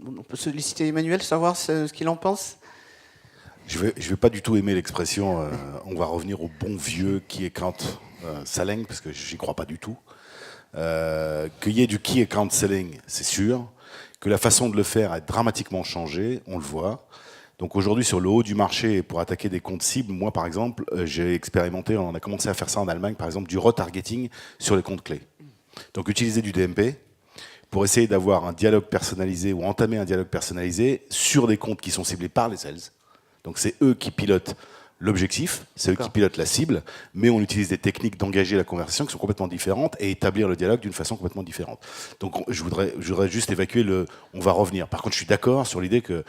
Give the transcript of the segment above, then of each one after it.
on peut solliciter Emmanuel, savoir ce qu'il en pense. Je vais pas du tout aimer l'expression on va revenir au bon vieux qui est Kant selling, parce que j'y crois pas du tout. Qu'il y ait du key account selling, c'est sûr. Que la façon de le faire a dramatiquement changé, on le voit. Donc aujourd'hui, sur le haut du marché, pour attaquer des comptes cibles, moi par exemple, j'ai expérimenté, on a commencé à faire ça en Allemagne, par exemple, du retargeting sur les comptes clés. Donc utiliser du DMP pour essayer d'avoir un dialogue personnalisé ou entamer un dialogue personnalisé sur des comptes qui sont ciblés par les sales. Donc c'est eux qui pilotent l'objectif, c'est eux qui pilotent la cible, mais on utilise des techniques d'engager la conversation qui sont complètement différentes et établir le dialogue d'une façon complètement différente. Donc je voudrais juste évacuer le « on va revenir ». Par contre, je suis d'accord sur l'idée que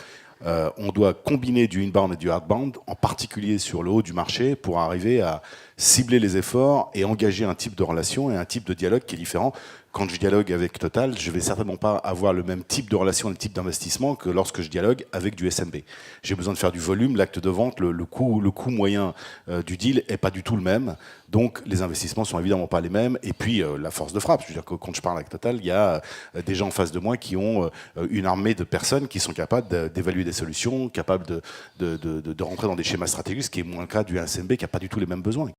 on doit combiner du inbound et du outbound, en particulier sur le haut du marché, pour arriver à cibler les efforts et engager un type de relation et un type de dialogue qui est différent. Quand je dialogue avec Total, je vais certainement pas avoir le même type de relation, le type d'investissement que lorsque je dialogue avec du SMB. J'ai besoin de faire du volume, l'acte de vente, le coût moyen du deal est pas du tout le même. Donc les investissements sont évidemment pas les mêmes. Et puis la force de frappe, je veux dire que quand je parle avec Total, il y a des gens en face de moi qui ont une armée de personnes qui sont capables d'évaluer des solutions, capables de rentrer dans des schémas stratégiques, ce qui est moins le cas du SMB qui a pas du tout les mêmes besoins.